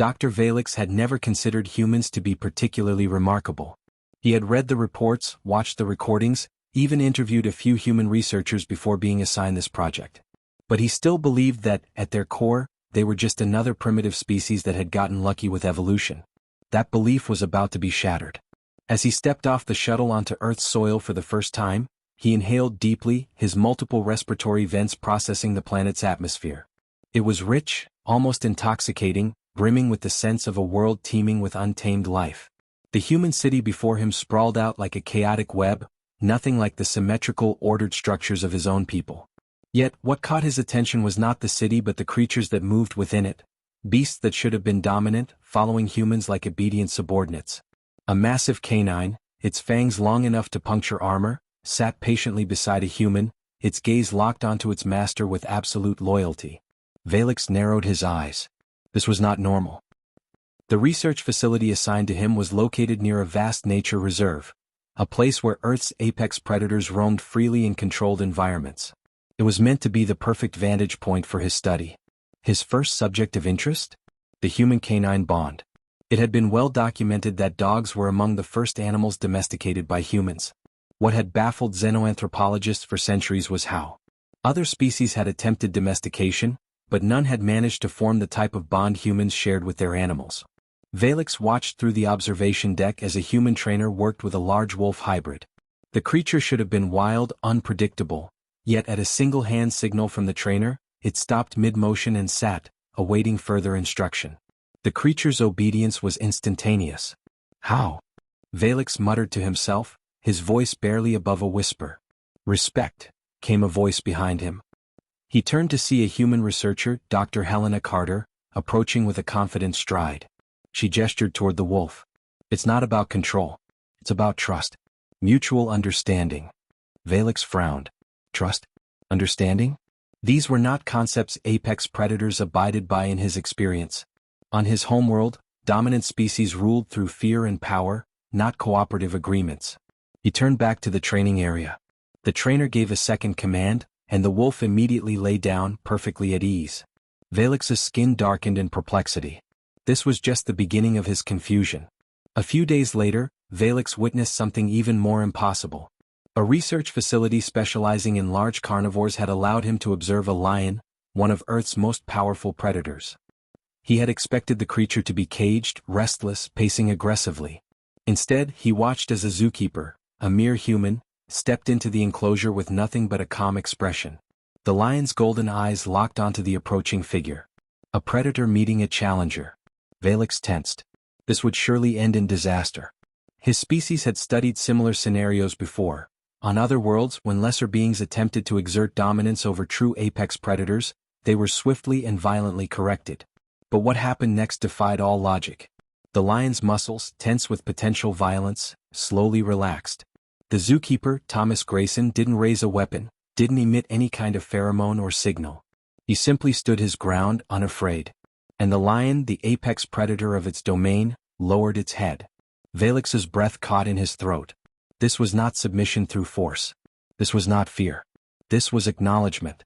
Dr. Veylix had never considered humans to be particularly remarkable. He had read the reports, watched the recordings, even interviewed a few human researchers before being assigned this project. But he still believed that, at their core, they were just another primitive species that had gotten lucky with evolution. That belief was about to be shattered. As he stepped off the shuttle onto Earth's soil for the first time, he inhaled deeply, his multiple respiratory vents processing the planet's atmosphere. It was rich, almost intoxicating, brimming with the sense of a world teeming with untamed life. The human city before him sprawled out like a chaotic web, nothing like the symmetrical, ordered structures of his own people. Yet, what caught his attention was not the city but the creatures that moved within it, beasts that should have been dominant, following humans like obedient subordinates. A massive canine, its fangs long enough to puncture armor, sat patiently beside a human, its gaze locked onto its master with absolute loyalty. Veylix narrowed his eyes. This was not normal. The research facility assigned to him was located near a vast nature reserve, a place where Earth's apex predators roamed freely in controlled environments. It was meant to be the perfect vantage point for his study. His first subject of interest? The human-canine bond. It had been well documented that dogs were among the first animals domesticated by humans. What had baffled xenoanthropologists for centuries was how other species had attempted domestication, but none had managed to form the type of bond humans shared with their animals. Veylix watched through the observation deck as a human trainer worked with a large wolf hybrid. The creature should have been wild, unpredictable, yet at a single hand signal from the trainer, it stopped mid-motion and sat, awaiting further instruction. The creature's obedience was instantaneous. How? Veylix muttered to himself, his voice barely above a whisper. Respect, came a voice behind him. He turned to see a human researcher, Dr. Helena Carter, approaching with a confident stride. She gestured toward the wolf. It's not about control. It's about trust. Mutual understanding. Veylix frowned. Trust? Understanding? These were not concepts apex predators abided by in his experience. On his homeworld, dominant species ruled through fear and power, not cooperative agreements. He turned back to the training area. The trainer gave a second command, and the wolf immediately lay down, perfectly at ease. Veylix's skin darkened in perplexity. This was just the beginning of his confusion. A few days later, Veylix witnessed something even more impossible. A research facility specializing in large carnivores had allowed him to observe a lion, one of Earth's most powerful predators. He had expected the creature to be caged, restless, pacing aggressively. Instead, he watched as a zookeeper, a mere human, stepped into the enclosure with nothing but a calm expression. The lion's golden eyes locked onto the approaching figure. A predator meeting a challenger. Veylix tensed. This would surely end in disaster. His species had studied similar scenarios before. On other worlds, when lesser beings attempted to exert dominance over true apex predators, they were swiftly and violently corrected. But what happened next defied all logic. The lion's muscles, tense with potential violence, slowly relaxed. The zookeeper, Thomas Grayson, didn't raise a weapon, didn't emit any kind of pheromone or signal. He simply stood his ground, unafraid. And the lion, the apex predator of its domain, lowered its head. Veylix's breath caught in his throat. This was not submission through force. This was not fear. This was acknowledgement.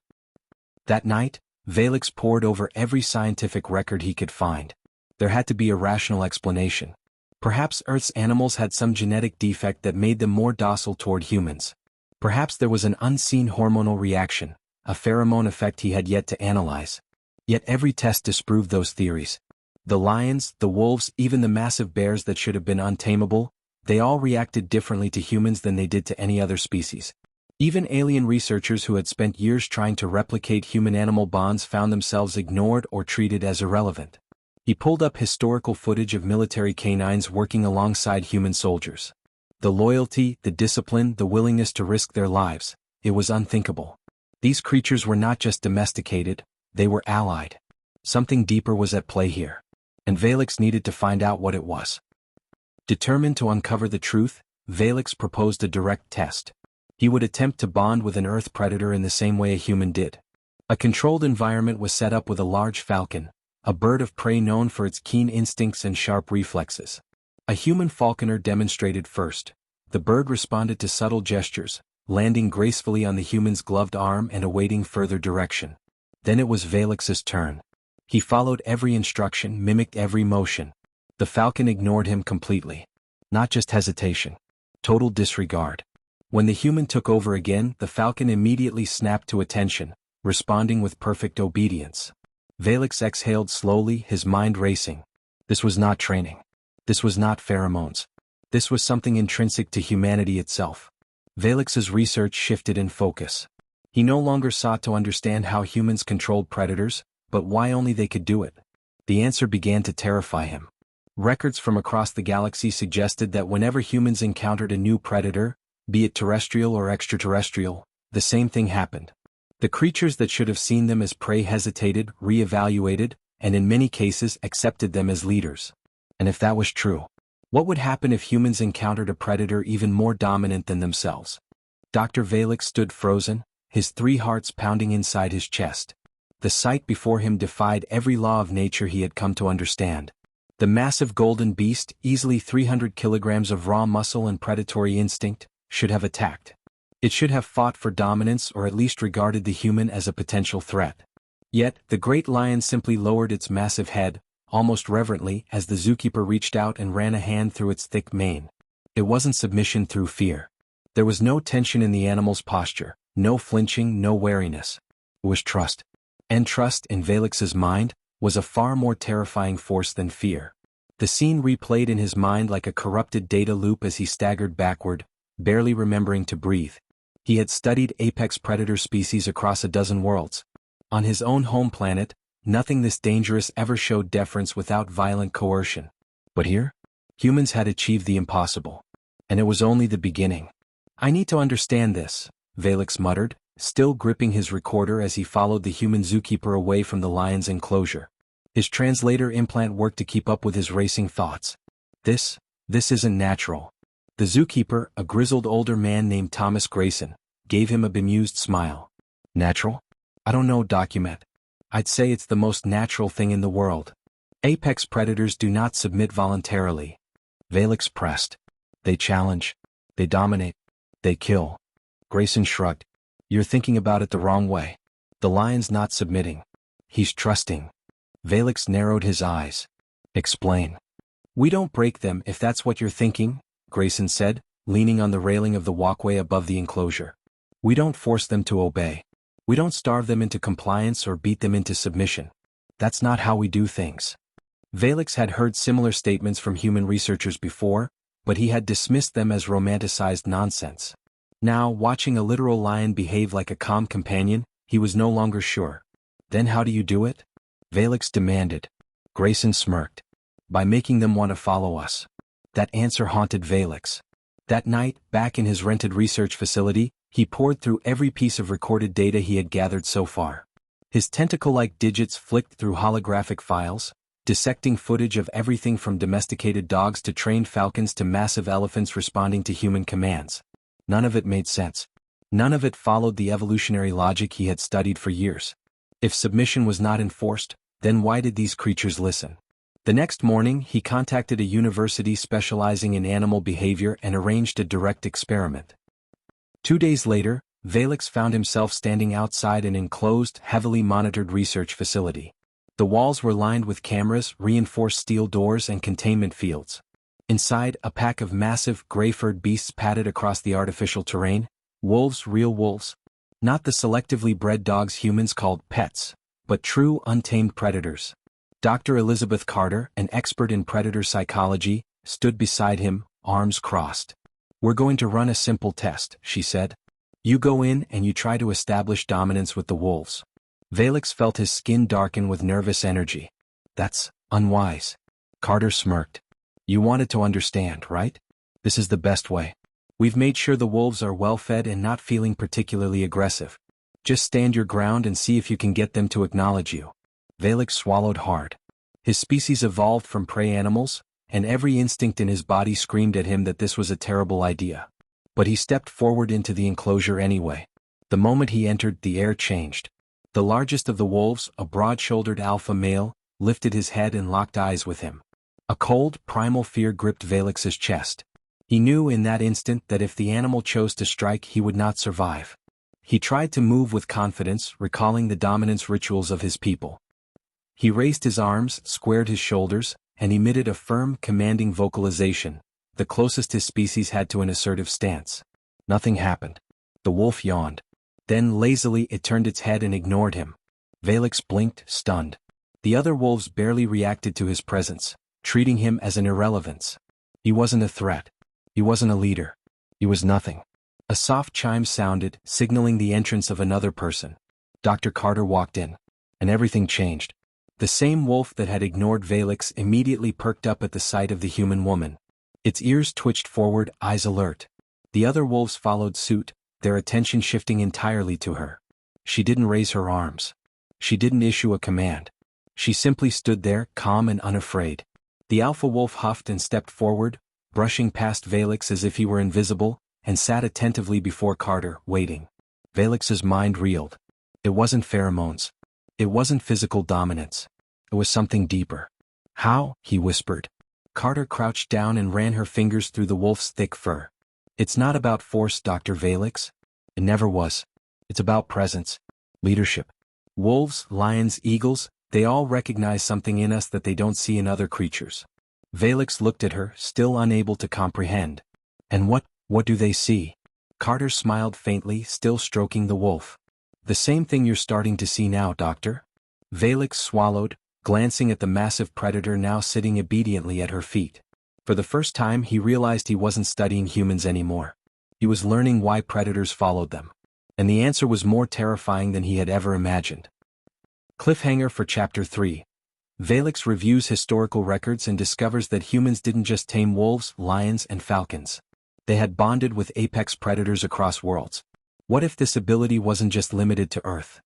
That night, Veylix pored over every scientific record he could find. There had to be a rational explanation. Perhaps Earth's animals had some genetic defect that made them more docile toward humans. Perhaps there was an unseen hormonal reaction, a pheromone effect he had yet to analyze. Yet every test disproved those theories. The lions, the wolves, even the massive bears that should have been untamable, they all reacted differently to humans than they did to any other species. Even alien researchers who had spent years trying to replicate human-animal bonds found themselves ignored or treated as irrelevant. He pulled up historical footage of military canines working alongside human soldiers. The loyalty, the discipline, the willingness to risk their lives, it was unthinkable. These creatures were not just domesticated, they were allied. Something deeper was at play here. And Veylix needed to find out what it was. Determined to uncover the truth, Veylix proposed a direct test. He would attempt to bond with an Earth predator in the same way a human did. A controlled environment was set up with a large falcon, a bird of prey known for its keen instincts and sharp reflexes. A human falconer demonstrated first. The bird responded to subtle gestures, landing gracefully on the human's gloved arm and awaiting further direction. Then it was Veylix's turn. He followed every instruction, mimicked every motion. The falcon ignored him completely. Not just hesitation. Total disregard. When the human took over again, the falcon immediately snapped to attention, responding with perfect obedience. Veylix exhaled slowly, his mind racing. This was not training. This was not pheromones. This was something intrinsic to humanity itself. Veylix's research shifted in focus. He no longer sought to understand how humans controlled predators, but why only they could do it. The answer began to terrify him. Records from across the galaxy suggested that whenever humans encountered a new predator, be it terrestrial or extraterrestrial, the same thing happened. The creatures that should have seen them as prey hesitated, re-evaluated, and in many cases accepted them as leaders. And if that was true, what would happen if humans encountered a predator even more dominant than themselves? Dr. Veylix stood frozen, his 3 hearts pounding inside his chest. The sight before him defied every law of nature he had come to understand. The massive golden beast, easily 300 kilograms of raw muscle and predatory instinct, should have attacked. It should have fought for dominance or at least regarded the human as a potential threat. Yet, the great lion simply lowered its massive head, almost reverently, as the zookeeper reached out and ran a hand through its thick mane. It wasn't submission through fear. There was no tension in the animal's posture, no flinching, no wariness. It was trust. And trust, in Veylix's mind, was a far more terrifying force than fear. The scene replayed in his mind like a corrupted data loop as he staggered backward, barely remembering to breathe. He had studied apex predator species across a dozen worlds. On his own home planet, nothing this dangerous ever showed deference without violent coercion. But here, humans had achieved the impossible. And it was only the beginning. "I need to understand this," Veylix muttered, still gripping his recorder as he followed the human zookeeper away from the lion's enclosure. His translator implant worked to keep up with his racing thoughts. This isn't natural." The zookeeper, a grizzled older man named Thomas Grayson, gave him a bemused smile. "Natural? I don't know, Document. I'd say it's the most natural thing in the world. Apex predators do not submit voluntarily." Veylix pressed. "They challenge. They dominate. They kill." Grayson shrugged. "You're thinking about it the wrong way. The lion's not submitting. He's trusting." Veylix narrowed his eyes. "Explain." "We don't break them if that's what you're thinking," Grayson said, leaning on the railing of the walkway above the enclosure. "We don't force them to obey. We don't starve them into compliance or beat them into submission. That's not how we do things." Veylix had heard similar statements from human researchers before, but he had dismissed them as romanticized nonsense. Now, watching a literal lion behave like a calm companion, he was no longer sure. "Then how do you do it?" Veylix demanded. Grayson smirked. "By making them want to follow us." That answer haunted Veylix. That night, back in his rented research facility, he pored through every piece of recorded data he had gathered so far. His tentacle-like digits flicked through holographic files, dissecting footage of everything from domesticated dogs to trained falcons to massive elephants responding to human commands. None of it made sense. None of it followed the evolutionary logic he had studied for years. If submission was not enforced, then why did these creatures listen? The next morning, he contacted a university specializing in animal behavior and arranged a direct experiment. 2 days later, Veylix found himself standing outside an enclosed, heavily monitored research facility. The walls were lined with cameras, reinforced steel doors, and containment fields. Inside, a pack of massive, gray-furred beasts padded across the artificial terrain. Wolves, real wolves. Not the selectively bred dogs humans called pets, but true, untamed predators. Dr. Elizabeth Carter, an expert in predator psychology, stood beside him, arms crossed. "We're going to run a simple test," she said. "You go in and you try to establish dominance with the wolves." Veylix felt his skin darken with nervous energy. "That's unwise." Carter smirked. "You wanted to understand, right? This is the best way. We've made sure the wolves are well-fed and not feeling particularly aggressive. Just stand your ground and see if you can get them to acknowledge you." Veylix swallowed hard. His species evolved from prey animals, and every instinct in his body screamed at him that this was a terrible idea. But he stepped forward into the enclosure anyway. The moment he entered, the air changed. The largest of the wolves, a broad-shouldered alpha male, lifted his head and locked eyes with him. A cold, primal fear gripped Veylix's chest. He knew in that instant that if the animal chose to strike, he would not survive. He tried to move with confidence, recalling the dominance rituals of his people. He raised his arms, squared his shoulders, and emitted a firm, commanding vocalization, the closest his species had to an assertive stance. Nothing happened. The wolf yawned. Then lazily it turned its head and ignored him. Veylix blinked, stunned. The other wolves barely reacted to his presence, treating him as an irrelevance. He wasn't a threat. He wasn't a leader. He was nothing. A soft chime sounded, signaling the entrance of another person. Dr. Carter walked in. And everything changed. The same wolf that had ignored Veylix immediately perked up at the sight of the human woman. Its ears twitched forward, eyes alert. The other wolves followed suit, their attention shifting entirely to her. She didn't raise her arms. She didn't issue a command. She simply stood there, calm and unafraid. The alpha wolf huffed and stepped forward, brushing past Veylix as if he were invisible, and sat attentively before Carter, waiting. Veylix's mind reeled. It wasn't pheromones. It wasn't physical dominance. It was something deeper. How? He whispered. Carter crouched down and ran her fingers through the wolf's thick fur. It's not about force, Dr. Veylix. It never was. It's about presence. Leadership. Wolves, lions, eagles, they all recognize something in us that they don't see in other creatures. Veylix looked at her, still unable to comprehend. And what do they see? Carter smiled faintly, still stroking the wolf. The same thing you're starting to see now, Doctor. Veylix swallowed, glancing at the massive predator now sitting obediently at her feet. For the first time he realized he wasn't studying humans anymore. He was learning why predators followed them. And the answer was more terrifying than he had ever imagined. Cliffhanger for Chapter 3. Veylix reviews historical records and discovers that humans didn't just tame wolves, lions, and falcons. They had bonded with apex predators across worlds. What if this ability wasn't just limited to Earth?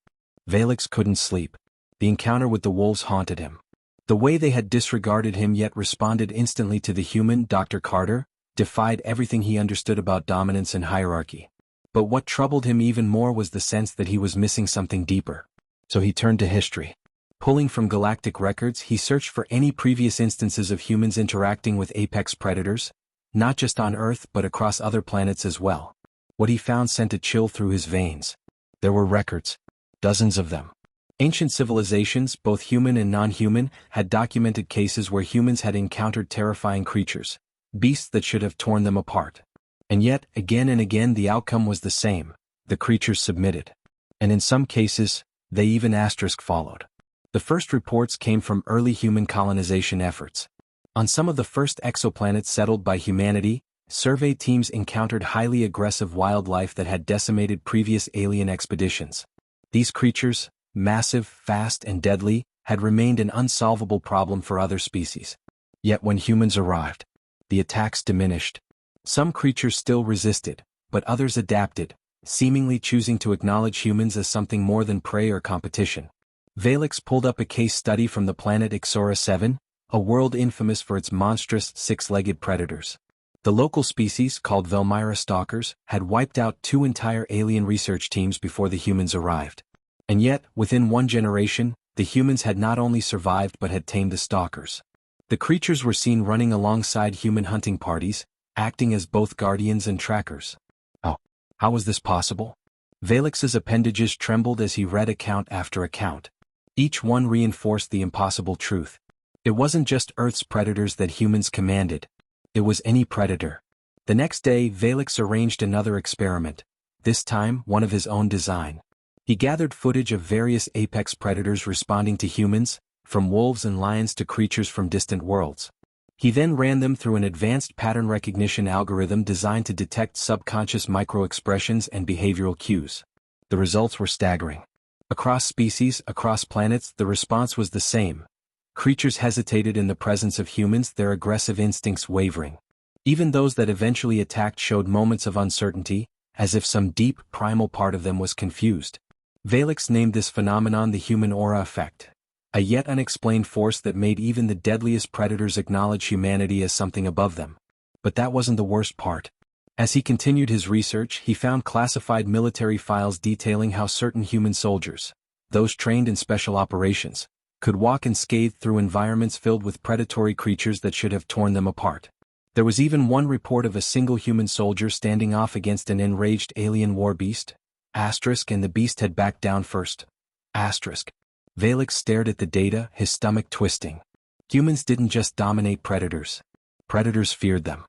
Veylix couldn't sleep. The encounter with the wolves haunted him. The way they had disregarded him yet responded instantly to the human, Dr. Carter, defied everything he understood about dominance and hierarchy. But what troubled him even more was the sense that he was missing something deeper. So he turned to history. Pulling from galactic records, he searched for any previous instances of humans interacting with apex predators, not just on Earth but across other planets as well. What he found sent a chill through his veins. There were records. Dozens of them. Ancient civilizations, both human and non-human, had documented cases where humans had encountered terrifying creatures, beasts that should have torn them apart. And yet, again and again the outcome was the same. The creatures submitted. And in some cases, they even followed. The first reports came from early human colonization efforts. On some of the first exoplanets settled by humanity, survey teams encountered highly aggressive wildlife that had decimated previous alien expeditions. These creatures, massive, fast, and deadly, had remained an unsolvable problem for other species. Yet when humans arrived, the attacks diminished. Some creatures still resisted, but others adapted, seemingly choosing to acknowledge humans as something more than prey or competition. Veylix pulled up a case study from the planet Xorvath 7, a world infamous for its monstrous, six-legged predators. The local species, called Velmyra stalkers, had wiped out 2 entire alien research teams before the humans arrived. And yet, within 1 generation, the humans had not only survived but had tamed the stalkers. The creatures were seen running alongside human hunting parties, acting as both guardians and trackers. Oh, how was this possible? Veylix's appendages trembled as he read account after account. Each one reinforced the impossible truth. It wasn't just Earth's predators that humans commanded. It was any predator. The next day, Veylix arranged another experiment, this time one of his own design. He gathered footage of various apex predators responding to humans, from wolves and lions to creatures from distant worlds. He then ran them through an advanced pattern recognition algorithm designed to detect subconscious micro-expressions and behavioral cues. The results were staggering. Across species, across planets, the response was the same. Creatures hesitated in the presence of humans, their aggressive instincts wavering. Even those that eventually attacked showed moments of uncertainty, as if some deep, primal part of them was confused. Veylix named this phenomenon the human aura effect, a yet unexplained force that made even the deadliest predators acknowledge humanity as something above them. But that wasn't the worst part. As he continued his research, he found classified military files detailing how certain human soldiers, those trained in special operations, could walk unscathed through environments filled with predatory creatures that should have torn them apart. There was even one report of a single human soldier standing off against an enraged alien war beast, and the beast had backed down first. Veylix stared at the data, his stomach twisting. Humans didn't just dominate predators. Predators feared them.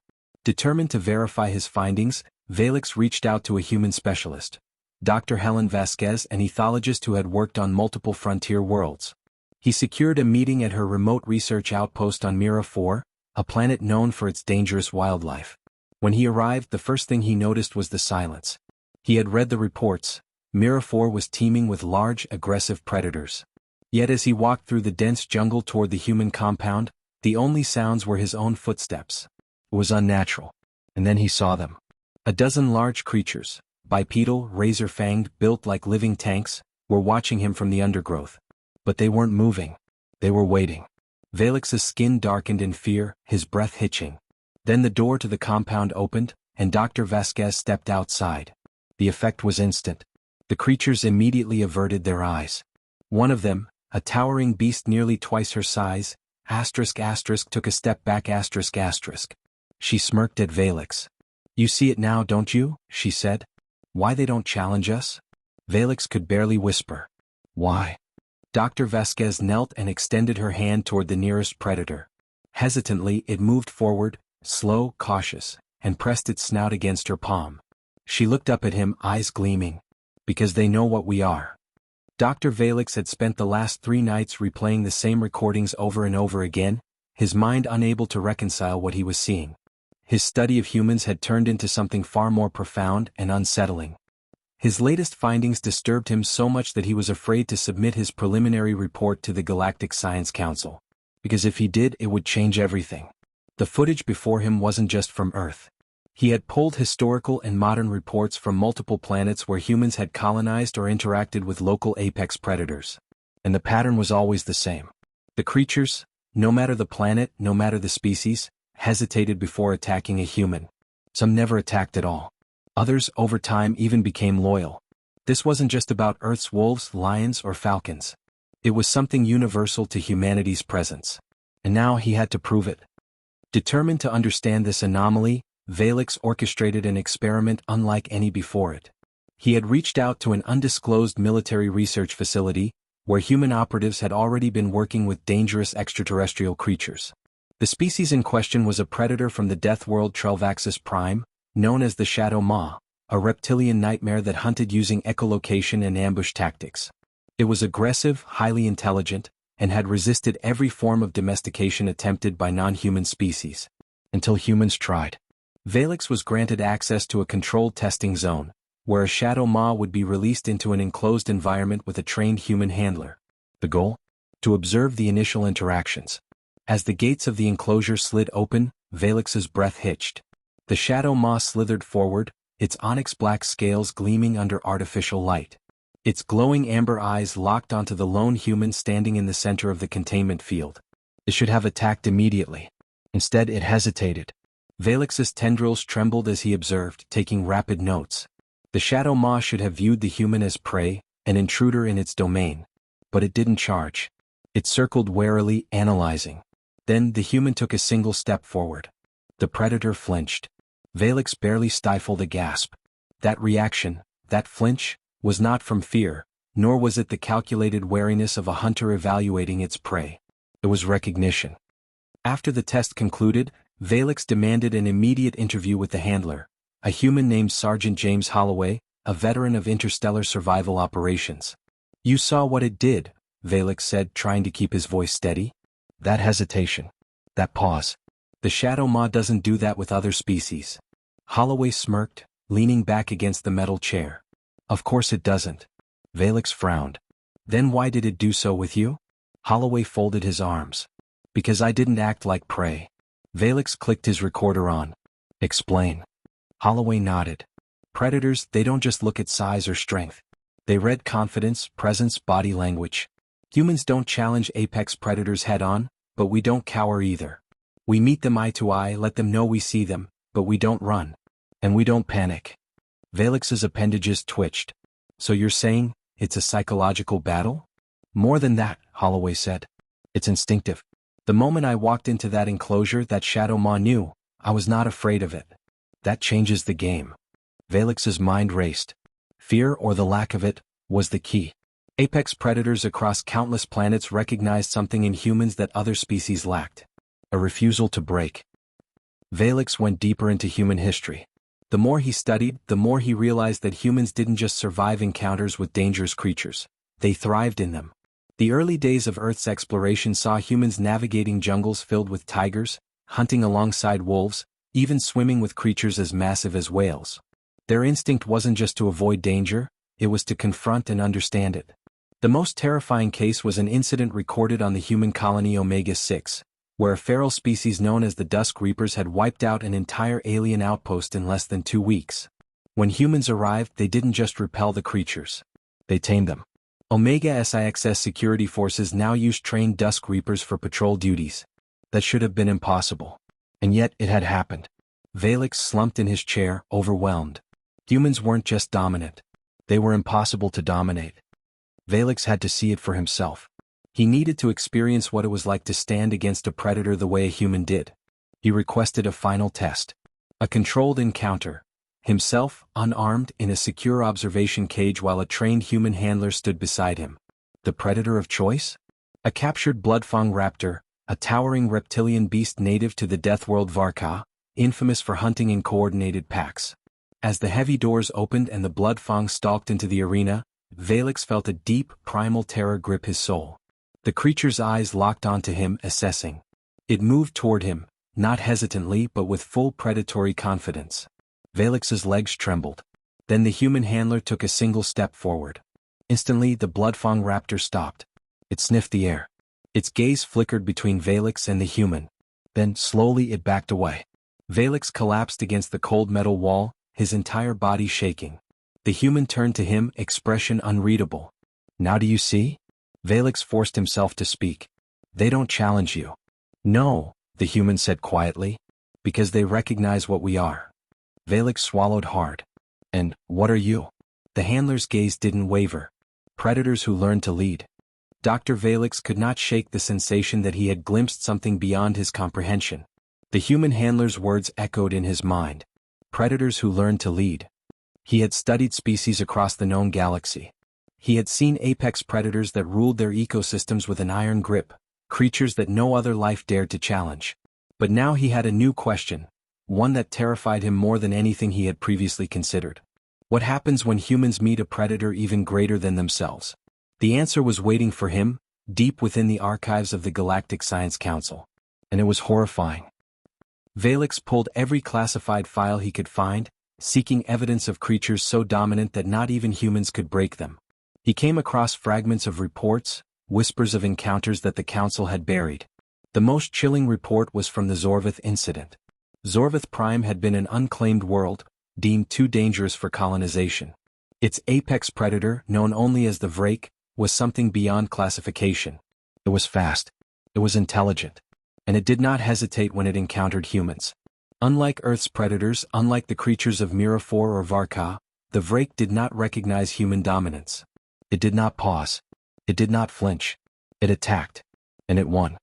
Determined to verify his findings, Veylix reached out to a human specialist, Dr. Helen Vasquez, an ethologist who had worked on multiple frontier worlds. He secured a meeting at her remote research outpost on Mira 4, a planet known for its dangerous wildlife. When he arrived, the first thing he noticed was the silence. He had read the reports. Mira 4 was teeming with large, aggressive predators. Yet as he walked through the dense jungle toward the human compound, the only sounds were his own footsteps. It was unnatural. And then he saw them. A dozen large creatures, bipedal, razor-fanged, built like living tanks, were watching him from the undergrowth. But they weren't moving. They were waiting. Veylix's skin darkened in fear, his breath hitching. Then the door to the compound opened, and Dr. Vasquez stepped outside. The effect was instant. The creatures immediately averted their eyes. One of them, a towering beast nearly twice her size, took a step back. She smirked at Veylix. "You see it now, don't you?" she said. "Why they don't challenge us?" Veylix could barely whisper. "Why?" Dr. Vasquez knelt and extended her hand toward the nearest predator. Hesitantly, it moved forward, slow, cautious, and pressed its snout against her palm. She looked up at him, eyes gleaming. "Because they know what we are." Dr. Veylix had spent the last 3 nights replaying the same recordings over and over again, his mind unable to reconcile what he was seeing. His study of humans had turned into something far more profound and unsettling. His latest findings disturbed him so much that he was afraid to submit his preliminary report to the Galactic Science Council. Because if he did, it would change everything. The footage before him wasn't just from Earth. He had pulled historical and modern reports from multiple planets where humans had colonized or interacted with local apex predators. And the pattern was always the same. The creatures, no matter the planet, no matter the species, hesitated before attacking a human. Some never attacked at all. Others, over time, even became loyal. This wasn't just about Earth's wolves, lions, or falcons. It was something universal to humanity's presence. And now he had to prove it. Determined to understand this anomaly, Veylix orchestrated an experiment unlike any before it. He had reached out to an undisclosed military research facility, where human operatives had already been working with dangerous extraterrestrial creatures. The species in question was a predator from the death world Xorvath Prime, known as the Shadow Maw, a reptilian nightmare that hunted using echolocation and ambush tactics. It was aggressive, highly intelligent, and had resisted every form of domestication attempted by non-human species. Until humans tried. Veylix was granted access to a controlled testing zone, where a Shadow Maw would be released into an enclosed environment with a trained human handler. The goal? To observe the initial interactions. As the gates of the enclosure slid open, Veylix's breath hitched. The Shadow Maw slithered forward, its onyx-black scales gleaming under artificial light. Its glowing amber eyes locked onto the lone human standing in the center of the containment field. It should have attacked immediately. Instead, it hesitated. Veylix's tendrils trembled as he observed, taking rapid notes. The Shadow Maw should have viewed the human as prey, an intruder in its domain. But it didn't charge. It circled warily, analyzing. Then the human took a single step forward. The predator flinched. Veylix barely stifled a gasp. That reaction, that flinch, was not from fear, nor was it the calculated wariness of a hunter evaluating its prey. It was recognition. After the test concluded, Veylix demanded an immediate interview with the handler, a human named Sergeant James Holloway, a veteran of interstellar survival operations. "You saw what it did," Veylix said, trying to keep his voice steady. "That hesitation. That pause. The Shadow Maw doesn't do that with other species." Holloway smirked, leaning back against the metal chair. "Of course it doesn't." Veylix frowned. "Then why did it do so with you?" Holloway folded his arms. "Because I didn't act like prey." Veylix clicked his recorder on. "Explain." Holloway nodded. "Predators, they don't just look at size or strength. They read confidence, presence, body language. Humans don't challenge apex predators head-on, but we don't cower either. We meet them eye to eye, let them know we see them, but we don't run. And we don't panic." Veylix's appendages twitched. "So you're saying, it's a psychological battle?" "More than that," Holloway said. "It's instinctive. The moment I walked into that enclosure, that Shadow Maw knew, I was not afraid of it. That changes the game." Veylix's mind raced. Fear, or the lack of it, was the key. Apex predators across countless planets recognized something in humans that other species lacked: a refusal to break. Veylix went deeper into human history. The more he studied, the more he realized that humans didn't just survive encounters with dangerous creatures, they thrived in them. The early days of Earth's exploration saw humans navigating jungles filled with tigers, hunting alongside wolves, even swimming with creatures as massive as whales. Their instinct wasn't just to avoid danger, it was to confront and understand it. The most terrifying case was an incident recorded on the human colony Omega-6, where a feral species known as the Dusk Reapers had wiped out an entire alien outpost in less than 2 weeks. When humans arrived, they didn't just repel the creatures. They tamed them. Omega-6's security forces now use trained Dusk Reapers for patrol duties. That should have been impossible. And yet it had happened. Veylix slumped in his chair, overwhelmed. Humans weren't just dominant. They were impossible to dominate. Veylix had to see it for himself. He needed to experience what it was like to stand against a predator the way a human did. He requested a final test. A controlled encounter. Himself, unarmed, in a secure observation cage while a trained human handler stood beside him. The predator of choice? A captured bloodfang raptor, a towering reptilian beast native to the death world Varka, infamous for hunting in coordinated packs. As the heavy doors opened and the bloodfang stalked into the arena, Veylix felt a deep, primal terror grip his soul. The creature's eyes locked onto him, assessing. It moved toward him, not hesitantly but with full predatory confidence. Veylix's legs trembled. Then the human handler took a single step forward. Instantly, the bloodfang raptor stopped. It sniffed the air. Its gaze flickered between Veylix and the human. Then, slowly, it backed away. Veylix collapsed against the cold metal wall, his entire body shaking. The human turned to him, expression unreadable. "Now do you see?" Veylix forced himself to speak. "They don't challenge you." "No," the human said quietly. "Because they recognize what we are." Veylix swallowed hard. "And what are you?" The handler's gaze didn't waver. "Predators who learn to lead." Dr. Veylix could not shake the sensation that he had glimpsed something beyond his comprehension. The human handler's words echoed in his mind. Predators who learn to lead. He had studied species across the known galaxy. He had seen apex predators that ruled their ecosystems with an iron grip, creatures that no other life dared to challenge. But now he had a new question, one that terrified him more than anything he had previously considered. What happens when humans meet a predator even greater than themselves? The answer was waiting for him, deep within the archives of the Galactic Science Council. And it was horrifying. Veylix pulled every classified file he could find, seeking evidence of creatures so dominant that not even humans could break them. He came across fragments of reports, whispers of encounters that the Council had buried. The most chilling report was from the Xorvath incident. Xorvath Prime had been an unclaimed world, deemed too dangerous for colonization. Its apex predator, known only as the Vrake, was something beyond classification. It was fast. It was intelligent. And it did not hesitate when it encountered humans. Unlike Earth's predators, unlike the creatures of Miraphor or Varka, the Vrake did not recognize human dominance. It did not pause. It did not flinch. It attacked. And it won.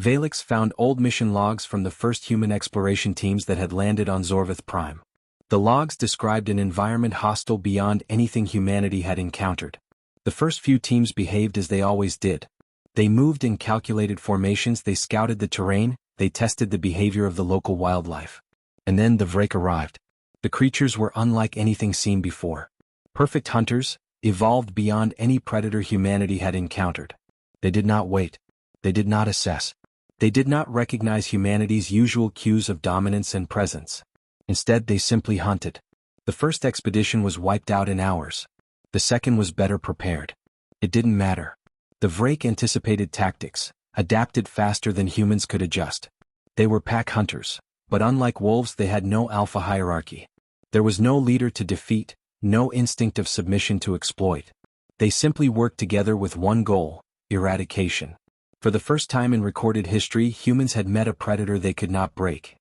Veylix found old mission logs from the first human exploration teams that had landed on Xorvath Prime. The logs described an environment hostile beyond anything humanity had encountered. The first few teams behaved as they always did. They moved in calculated formations, they scouted the terrain, they tested the behavior of the local wildlife. And then the Vrake arrived. The creatures were unlike anything seen before. Perfect hunters, evolved beyond any predator humanity had encountered. They did not wait. They did not assess. They did not recognize humanity's usual cues of dominance and presence. Instead, they simply hunted. The first expedition was wiped out in hours. The second was better prepared. It didn't matter. The Vrake anticipated tactics, adapted faster than humans could adjust. They were pack hunters, but unlike wolves, they had no alpha hierarchy. There was no leader to defeat, no instinct of submission to exploit. They simply worked together with one goal: eradication. For the first time in recorded history, humans had met a predator they could not break.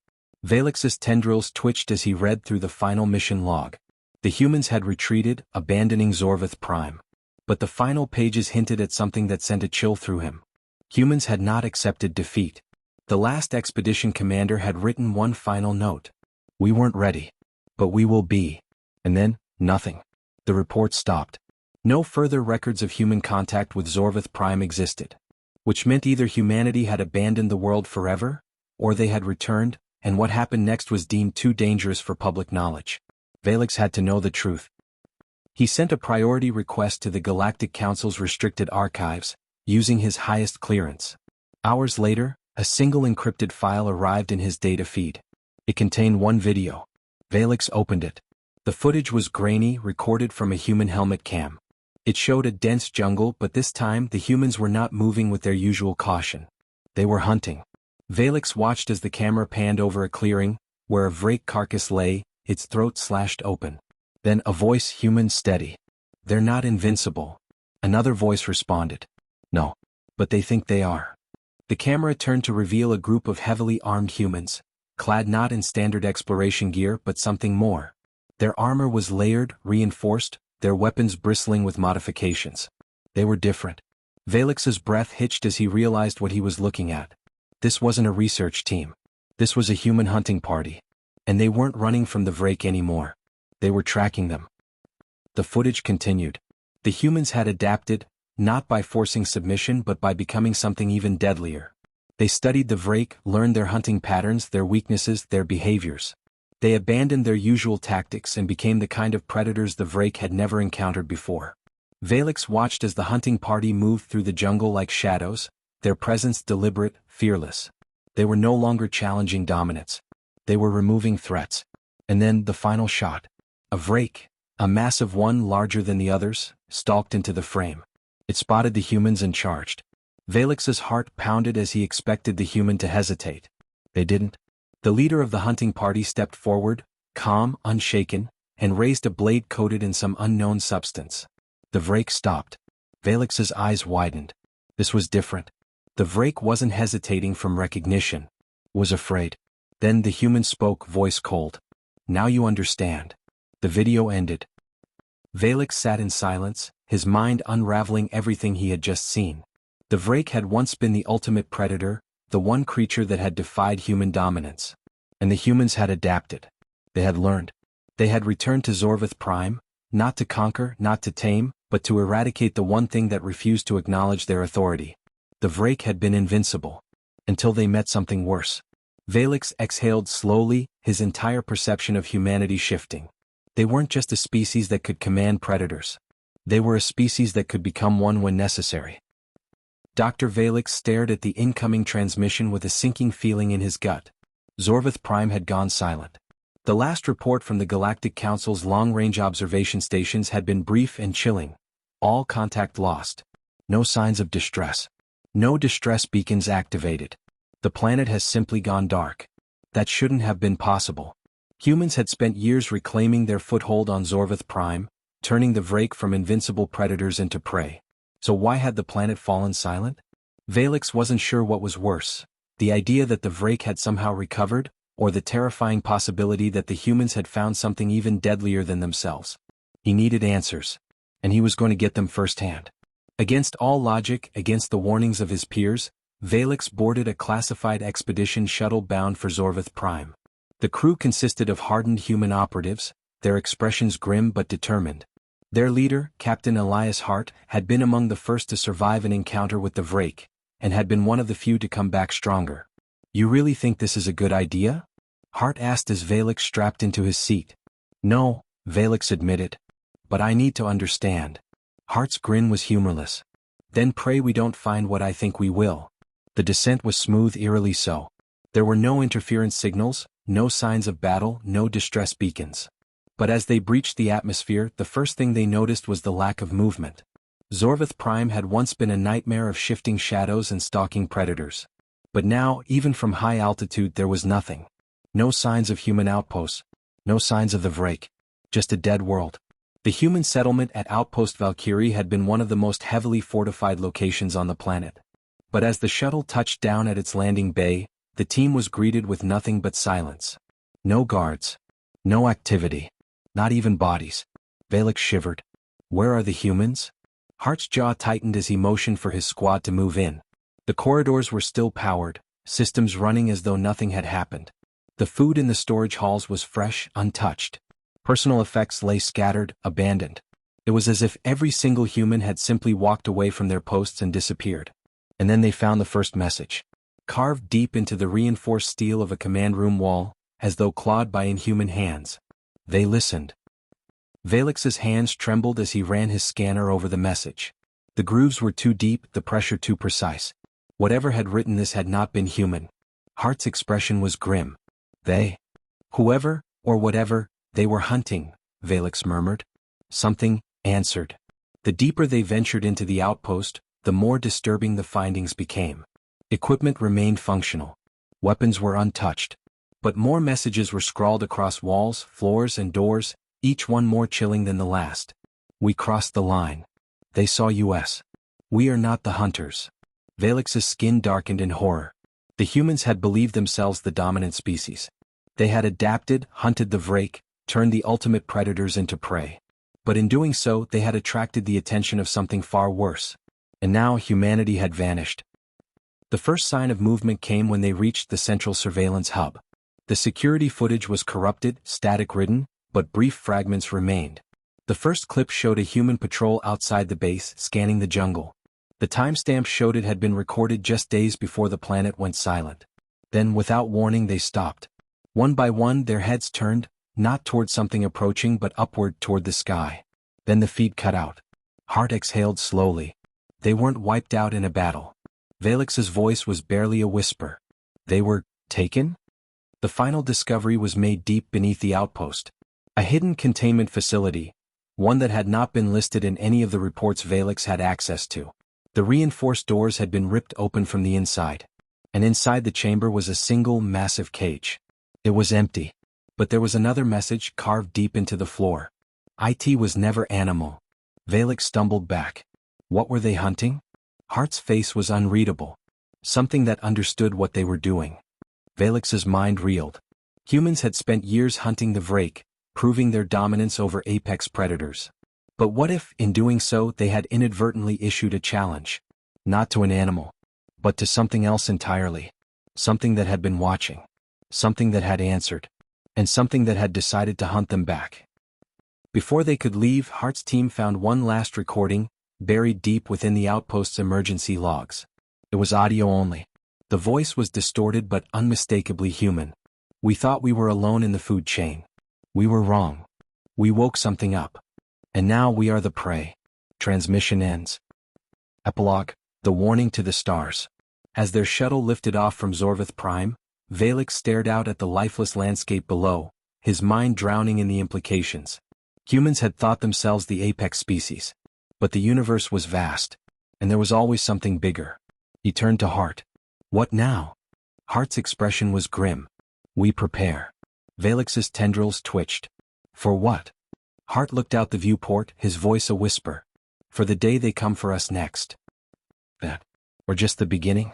Veylix's tendrils twitched as he read through the final mission log. The humans had retreated, abandoning Xorvath Prime. But the final pages hinted at something that sent a chill through him. Humans had not accepted defeat. The last expedition commander had written one final note. "We weren't ready. But we will be." And then, nothing. The report stopped. No further records of human contact with Xorvath Prime existed, which meant either humanity had abandoned the world forever, or they had returned, and what happened next was deemed too dangerous for public knowledge. Veylix had to know the truth. He sent a priority request to the Galactic Council's restricted archives, using his highest clearance. Hours later, a single encrypted file arrived in his data feed. It contained one video. Veylix opened it. The footage was grainy, recorded from a human helmet cam. It showed a dense jungle, but this time the humans were not moving with their usual caution. They were hunting. Veylix watched as the camera panned over a clearing, where a Vrake carcass lay, its throat slashed open. Then a voice, human steady. "They're not invincible." Another voice responded. "No. But they think they are." The camera turned to reveal a group of heavily armed humans, clad not in standard exploration gear but something more. Their armor was layered, reinforced, their weapons bristling with modifications. They were different. Veylix's breath hitched as he realized what he was looking at. This wasn't a research team. This was a human hunting party. And they weren't running from the Vrake anymore. They were tracking them. The footage continued. The humans had adapted, not by forcing submission but by becoming something even deadlier. They studied the Vrake, learned their hunting patterns, their weaknesses, their behaviors. They abandoned their usual tactics and became the kind of predators the Vrake had never encountered before. Veylix watched as the hunting party moved through the jungle like shadows, their presence deliberate, fearless. They were no longer challenging dominance. They were removing threats. And then the final shot. A Vrake, a massive one larger than the others, stalked into the frame. It spotted the humans and charged. Veylix's heart pounded as he expected the human to hesitate. They didn't. The leader of the hunting party stepped forward, calm, unshaken, and raised a blade coated in some unknown substance. The Vrake stopped. Veylix's eyes widened. This was different. The Vrake wasn't hesitating from recognition. Was afraid. Then the human spoke, voice cold. "Now you understand." The video ended. Veylix sat in silence, his mind unraveling everything he had just seen. The Vrake had once been the ultimate predator, the one creature that had defied human dominance. And the humans had adapted. They had learned. They had returned to Xorvath Prime, not to conquer, not to tame, but to eradicate the one thing that refused to acknowledge their authority. The Vrake had been invincible. Until they met something worse. Veylix exhaled slowly, his entire perception of humanity shifting. They weren't just a species that could command predators. They were a species that could become one when necessary. Dr. Veylix stared at the incoming transmission with a sinking feeling in his gut. Xorvath Prime had gone silent. The last report from the Galactic Council's long-range observation stations had been brief and chilling. All contact lost. No signs of distress. No distress beacons activated. The planet has simply gone dark. That shouldn't have been possible. Humans had spent years reclaiming their foothold on Xorvath Prime, turning the Vrake from invincible predators into prey. So why had the planet fallen silent? Veylix wasn't sure what was worse, the idea that the Vrake had somehow recovered, or the terrifying possibility that the humans had found something even deadlier than themselves. He needed answers. And he was going to get them firsthand. Against all logic, against the warnings of his peers, Veylix boarded a classified expedition shuttle bound for Xorvath Prime. The crew consisted of hardened human operatives, their expressions grim but determined. Their leader, Captain Elias Hart, had been among the first to survive an encounter with the Vrake, and had been one of the few to come back stronger. "You really think this is a good idea?" Hart asked as Veylix strapped into his seat. "No," Veylix admitted. "But I need to understand." Hart's grin was humorless. "Then pray we don't find what I think we will." The descent was smooth, eerily so. There were no interference signals, no signs of battle, no distress beacons. But as they breached the atmosphere, the first thing they noticed was the lack of movement. Xorvath Prime had once been a nightmare of shifting shadows and stalking predators. But now, even from high altitude, there was nothing. No signs of human outposts. No signs of the Vrake. Just a dead world. The human settlement at Outpost Valkyrie had been one of the most heavily fortified locations on the planet. But as the shuttle touched down at its landing bay, the team was greeted with nothing but silence. No guards. No activity. Not even bodies. Veylix shivered. Where are the humans? Hart's jaw tightened as he motioned for his squad to move in. The corridors were still powered, systems running as though nothing had happened. The food in the storage halls was fresh, untouched. Personal effects lay scattered, abandoned. It was as if every single human had simply walked away from their posts and disappeared. And then they found the first message. Carved deep into the reinforced steel of a command room wall, as though clawed by inhuman hands. They listened. Veylix's hands trembled as he ran his scanner over the message. The grooves were too deep, the pressure too precise. Whatever had written this had not been human. Hart's expression was grim. Whoever, or whatever, they were hunting, Veylix murmured. Something answered. The deeper they ventured into the outpost, the more disturbing the findings became. Equipment remained functional. Weapons were untouched. But more messages were scrawled across walls, floors, and doors, each one more chilling than the last. We crossed the line. They saw us. We are not the hunters. Veylix's skin darkened in horror. The humans had believed themselves the dominant species. They had adapted, hunted the Vrake, turned the ultimate predators into prey. But in doing so, they had attracted the attention of something far worse. And now humanity had vanished. The first sign of movement came when they reached the central surveillance hub. The security footage was corrupted, static-ridden, but brief fragments remained. The first clip showed a human patrol outside the base, scanning the jungle. The timestamp showed it had been recorded just days before the planet went silent. Then, without warning, they stopped. One by one, their heads turned, not toward something approaching but upward toward the sky. Then the feed cut out. Hart exhaled slowly. They weren't wiped out in a battle. Veylix's voice was barely a whisper. They were taken? The final discovery was made deep beneath the outpost. A hidden containment facility, one that had not been listed in any of the reports Veylix had access to. The reinforced doors had been ripped open from the inside. And inside the chamber was a single massive cage. It was empty. But there was another message carved deep into the floor. IT was never animal. Veylix stumbled back. What were they hunting? Hart's face was unreadable. Something that understood what they were doing. Veylix's mind reeled. Humans had spent years hunting the Vrake, proving their dominance over apex predators. But what if, in doing so, they had inadvertently issued a challenge? Not to an animal, but to something else entirely. Something that had been watching. Something that had answered. And something that had decided to hunt them back. Before they could leave, Hart's team found one last recording, buried deep within the outpost's emergency logs. It was audio only. The voice was distorted but unmistakably human. We thought we were alone in the food chain. We were wrong. We woke something up. And now we are the prey. Transmission ends. Epilogue, the warning to the stars. As their shuttle lifted off from Xorvath Prime, Veylix stared out at the lifeless landscape below, his mind drowning in the implications. Humans had thought themselves the apex species. But the universe was vast. And there was always something bigger. He turned to Hart. What now? Hart's expression was grim. We prepare. Veylix's tendrils twitched. For what? Hart looked out the viewport, his voice a whisper. For the day they come for us next. That. Or just the beginning?